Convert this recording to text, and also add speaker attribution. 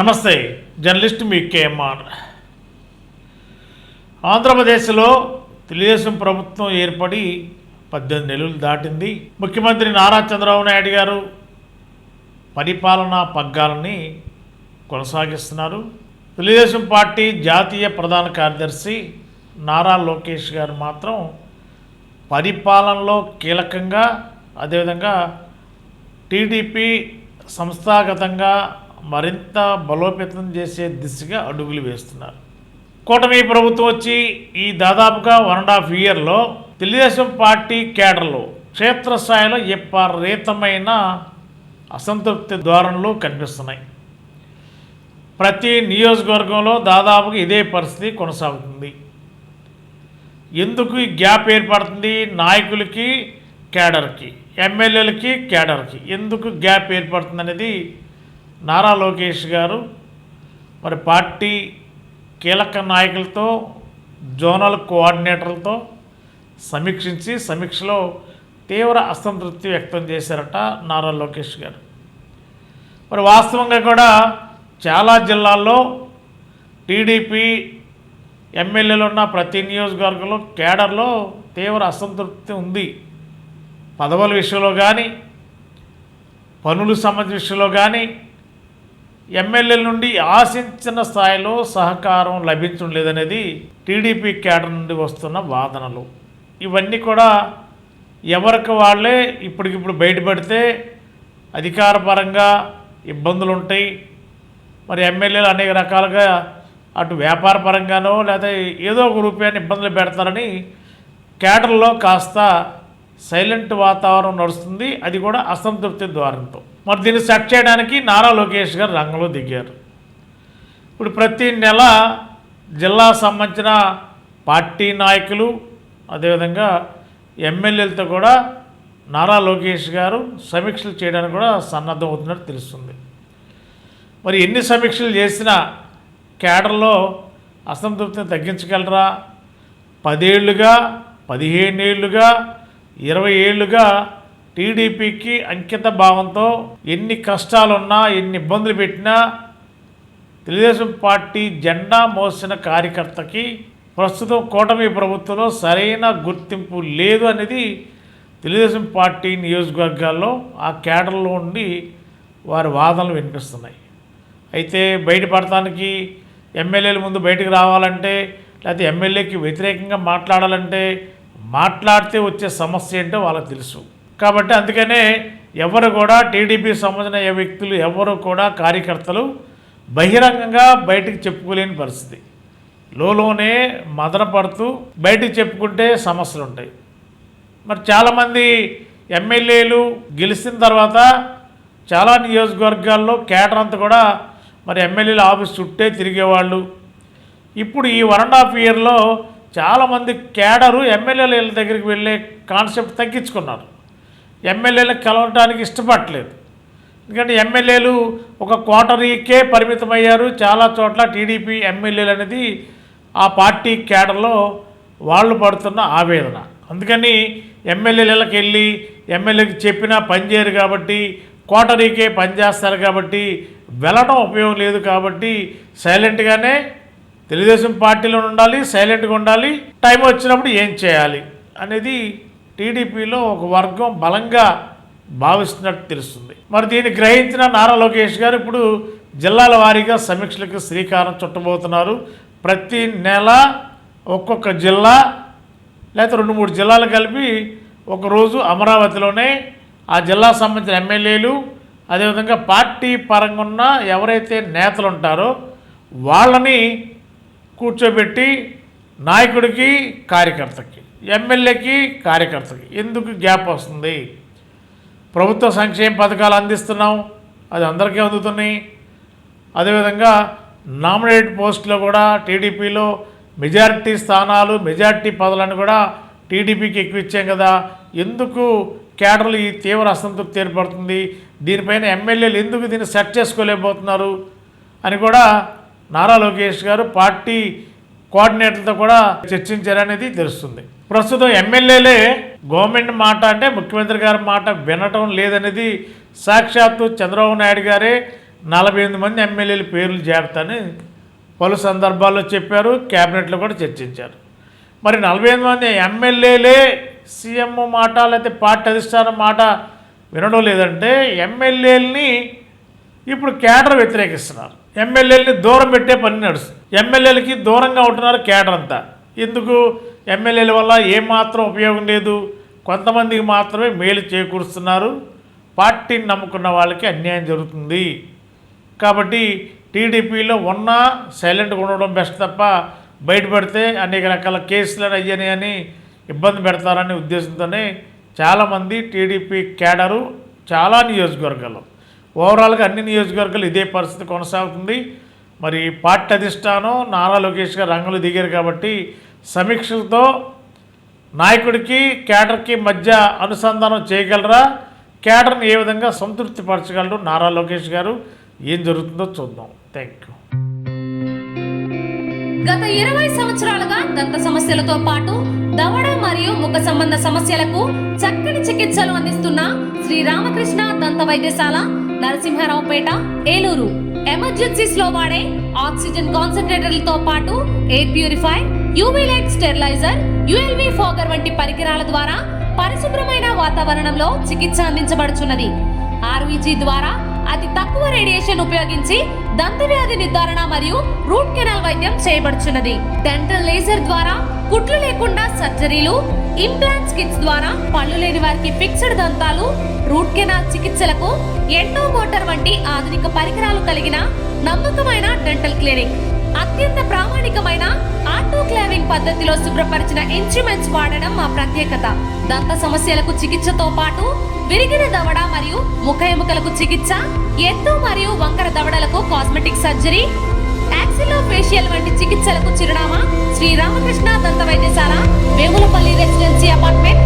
Speaker 1: నమస్తే, జర్నలిస్ట్ మీ కేఎంఆర్. ఆంధ్రప్రదేశ్లో తెలుగుదేశం ప్రభుత్వం ఏర్పడి 18 నెలలు దాటింది. ముఖ్యమంత్రి నారా చంద్రబాబు నాయుడు గారు పరిపాలనా పగ్గాలని కొనసాగిస్తున్నారు. తెలుగుదేశం పార్టీ జాతీయ ప్రధాన కార్యదర్శి నారా లోకేష్ గారు మాత్రం పరిపాలనలో కీలకంగా, అదేవిధంగా టీడీపీ సంస్థాగతంగా మరింత బలోపేతం చేసే దిశగా అడుగులు వేస్తున్నారు. కూటమి ప్రభుత్వం వచ్చి ఈ దాదాపుగా 1.5 ఇయర్లో తెలుగుదేశం పార్టీ కేడర్లో క్షేత్రస్థాయిలో విపరీతమైన అసంతృప్తి ధోరణులు కనిపిస్తున్నాయి. ప్రతి నియోజకవర్గంలో దాదాపుగా ఇదే పరిస్థితి కొనసాగుతుంది. ఎందుకు ఈ గ్యాప్ ఏర్పడుతుంది? నాయకులకి కేడర్కి, ఎమ్మెల్యేలకి కేడర్కి ఎందుకు గ్యాప్ ఏర్పడుతుంది అనేది నారా లోకేష్ గారు మరి పార్టీ కీలక నాయకులతో, జోనల్ కోఆర్డినేటర్లతో సమీక్షలో తీవ్ర అసంతృప్తి వ్యక్తం చేశారట నారా లోకేష్ గారు. మరి వాస్తవంగా కూడా చాలా జిల్లాల్లో టీడీపీ ఎమ్మెల్యేలు ఉన్న ప్రతి నియోజకవర్గంలో కేడర్లో తీవ్ర అసంతృప్తి ఉంది. పదవుల విషయంలో కానీ, పనులు సంబంధించిన విషయంలో కానీ ఎమ్మెల్యేల నుండి ఆశించిన స్థాయిలో సహకారం లభించడం లేదనేది టీడీపీ కేడర్ నుండి వస్తున్న వాదనలు. ఇవన్నీ కూడా ఎవరికి వాళ్ళే ఇప్పటికిప్పుడు బయటపడితే అధికారపరంగా ఇబ్బందులు ఉంటాయి. మరి ఎమ్మెల్యేలు అనేక రకాలుగా అటు వ్యాపార పరంగానో లేదా ఏదో ఒక రూపాయన్ని ఇబ్బందులు పెడతారని కేడర్లో కాస్త సైలెంట్ వాతావరణం నడుస్తుంది. అది కూడా అసంతృప్తి ద్వారంతో. మరి దీన్ని సెట్ చేయడానికి నారా లోకేష్ గారు రంగంలో దిగారు. ఇప్పుడు ప్రతి నెల జిల్లా సంబంధించిన పార్టీ నాయకులు, అదేవిధంగా ఎమ్మెల్యేలతో కూడా నారా లోకేష్ గారు సమీక్షలు చేయడానికి కూడా సన్నద్ధం అవుతున్నట్టు తెలుస్తుంది. మరి ఎన్ని సమీక్షలు చేసినా కేడర్లో అసంతృప్తిని తగ్గించగలరా? 10 ఏళ్ళుగా, 15 ఏళ్ళుగా, 20 ఏళ్ళుగా టీడీపీకి అంకిత భావంతో ఎన్ని కష్టాలున్నా, ఎన్ని ఇబ్బందులు పెట్టినా తెలుగుదేశం పార్టీ జెండా మోసిన కార్యకర్తకి ప్రస్తుతం కూటమి ప్రభుత్వంలో సరైన గుర్తింపు లేదు అనేది తెలుగుదేశం పార్టీ నియోజకవర్గాల్లో ఆ కేడర్లో ఉండి వారి వాదనలు వినిపిస్తున్నాయి. అయితే బయటపడటానికి ఎమ్మెల్యేల ముందు బయటకు రావాలంటే, లేకపోతే ఎమ్మెల్యేకి వ్యతిరేకంగా మాట్లాడాలంటే మాట్లాడితే వచ్చే సమస్య ఏంటో వాళ్ళకి తెలుసు. కాబట్టి అందుకనే ఎవరు కూడా టీడీపీ సంబంధించిన వ్యక్తులు ఎవరు కూడా కార్యకర్తలు బహిరంగంగా బయటికి చెప్పుకోలేని పరిస్థితి. లోనే మదన పడుతూ బయటికి చెప్పుకుంటే సమస్యలు ఉంటాయి. మరి చాలామంది ఎమ్మెల్యేలు గెలిచిన తర్వాత చాలా నియోజకవర్గాల్లో కేడర్ అంతా కూడా మరి ఎమ్మెల్యేల ఆఫీస్ చుట్టే తిరిగేవాళ్ళు. ఇప్పుడు ఈ 1.5 ఇయర్లో చాలామంది కేడరు ఎమ్మెల్యేల దగ్గరికి వెళ్ళే కాన్సెప్ట్ తగ్గించుకున్నారు. ఎమ్మెల్యేలకు కలవటానికి ఇష్టపడలేదు. ఎందుకంటే ఎమ్మెల్యేలు ఒక క్వార్టరీకే పరిమితమయ్యారు. చాలా చోట్ల టీడీపీ ఎమ్మెల్యేలు అనేది ఆ పార్టీ కేడర్లో వాళ్ళు పడుతున్న ఆవేదన. అందుకని ఎమ్మెల్యేలకు వెళ్ళి ఎమ్మెల్యేకి చెప్పినా పనిచేయరు కాబట్టి, క్వార్టరీకే పనిచేస్తారు కాబట్టి వెళ్ళడం ఉపయోగం లేదు. కాబట్టి సైలెంట్గానే తెలుగుదేశం పార్టీలో ఉండాలి, సైలెంట్గా ఉండాలి, టైం వచ్చినప్పుడు ఏం చేయాలి అనేది టీడీపీలో ఒక వర్గం బలంగా భావిస్తున్నట్టు తెలుస్తుంది. మరి దీన్ని గ్రహించిన నారా లోకేష్ గారు ఇప్పుడు జిల్లాల వారీగా సమీక్షలకు శ్రీకారం చుట్టబోతున్నారు. ప్రతి నెల ఒక్కొక్క జిల్లా లేకపోతే 2-3 జిల్లాలు కలిపి ఒకరోజు అమరావతిలోనే ఆ జిల్లా సంబంధించిన ఎమ్మెల్యేలు, అదేవిధంగా పార్టీ పరంగా ఉన్న ఎవరైతే నేతలు ఉంటారో వాళ్ళని కూర్చోబెట్టి నాయకుడికి, కార్యకర్తకి, ఎమ్మెల్యేకి, కార్యకర్తకి ఎందుకు గ్యాప్ వస్తుంది? ప్రభుత్వ సంక్షేమ పథకాలు అందిస్తున్నాం, అది అందరికీ అందుతున్నాయి. అదేవిధంగా నామినేటెడ్ పోస్టులో కూడా టీడీపీలో మెజారిటీ స్థానాలు, మెజారిటీ పదవులను కూడా టీడీపీకి ఎక్కువ ఇచ్చాం కదా, ఎందుకు కేడర్లు ఈ తీవ్ర అసంతృప్తి ఏర్పడుతుంది? దీనిపైన ఎమ్మెల్యేలు ఎందుకు దీన్ని సెట్ చేసుకోలేకపోతున్నారు అని కూడా నారా లోకేష్ గారు పార్టీ కోఆర్డినేటర్లతో కూడా చర్చించారనేది తెలుస్తుంది. ప్రస్తుతం ఎమ్మెల్యేలే గవర్నమెంట్ మాట అంటే ముఖ్యమంత్రి గారి మాట వినటం లేదనేది సాక్షాత్తు చంద్రబాబు నాయుడు గారే 48 మంది ఎమ్మెల్యేల పేర్లు జాబితాని పలు సందర్భాల్లో చెప్పారు, క్యాబినెట్లో కూడా చర్చించారు. మరి 48 మంది ఎమ్మెల్యేలే సీఎం మాట లేకపోతే పార్టీ అధిష్టానం మాట వినడం లేదంటే ఎమ్మెల్యేలని ఇప్పుడు కేడర్ వ్యతిరేకిస్తున్నారు. ఎమ్మెల్యేలని దూరం పెట్టే పని నడుస్తుంది. ఎమ్మెల్యేలకి దూరంగా ఉంటున్నారు కేడర్ అంతా. ఎందుకు? ఎమ్మెల్యేల వల్ల ఏమాత్రం ఉపయోగం లేదు, కొంతమందికి మాత్రమే మేలు చేకూరుస్తున్నారు, పార్టీని నమ్ముకున్న వాళ్ళకి అన్యాయం జరుగుతుంది. కాబట్టి టీడీపీలో ఉన్నా సైలెంట్గా ఉండడం బెస్ట్ తప్ప బయటపడితే అనేక రకాల కేసులను అయ్యని ఇబ్బంది పెడతారనే ఉద్దేశంతోనే చాలామంది టీడీపీ కేడరు చాలా నియోజకవర్గాలు, ఓవరాల్గా అన్ని నియోజకవర్గాలు ఇదే పరిస్థితి కొనసాగుతుంది. మరి పార్టీ అధిష్టానం నారా లోకేష్ గారు రంగులు దిగారు కాబట్టి సమీక్షలతో నాయకుడికి కేడర్కి మధ్య అనుసంధానం చేయగలరా, కేడర్ని ఏ విధంగా సంతృప్తి పరచగలరు నారా లోకేష్ గారు, ఏం జరుగుతుందో చూద్దాం. Thank you.
Speaker 2: గత 20 సంవత్సరాలుగా దంత సమస్యలతో పాటు దవడ మరియు ముఖ సంబంధ సమస్యలకు చక్కని చికిత్సలు అందిస్తున్న శ్రీ రామకృష్ణ దంత వైద్యశాల, నరసింహారావుపేట, ఏలూరు. ఎమర్జెన్సీస్ లో వాడే ఆక్సిజన్ కాన్సంట్రేటర్లతో పాటు air purify, UV light steriliser, ULV fogger వంటి పరికరాల ద్వారా పరిశుభ్రమైన వాతావరణంలో చికిత్స అందించబడుచున్నది. ఆర్వీజీ ద్వారా అతి తక్కువ రేడియేషన్ ఉపయోగించి దంత వ్యాధి నిర్ధారణ మరియు రూట్ కెనాల్ వైద్యం చేయబడుచున్నది. డెంటల్ లేజర్ ద్వారా కుట్లు లేకుండా సర్జరీలు, ఇంప్లాంట్స్ కిట్స్ ద్వారా పళ్ళు లేని వారికి ఫిక్స్డ్ దంతాలు, రూట్ కెనాల్ చికిత్సలకు ఎండో మోటార్ వంటి ఆధునిక పరికరాలు కలిగిన నమ్మకమైన డెంటల్ క్లినిక్. అత్యంత ప్రామాణికమైన ఆటోక్లావింగ్ పద్ధతిలో శుభ్రపరిచిన ఇన్స్ట్రుమెంట్స్ వాడడం మా ప్రత్యేకత. దంత సమస్యలకు చికిత్సతో పాటు విరిగిన దవడ మరియు ముఖ ఎముకలకు చికిత్స, ఎత్తు మరియు వంకర దవడలకు కాస్మెటిక్ సర్జరీ, యాక్సిలోఫేషియల్ వంటి చికిత్సలకు చిరునామా శ్రీ రామకృష్ణ దంత వైద్యశాల, వేములపల్లి రెసిడెన్సీ అపార్ట్మెంట్,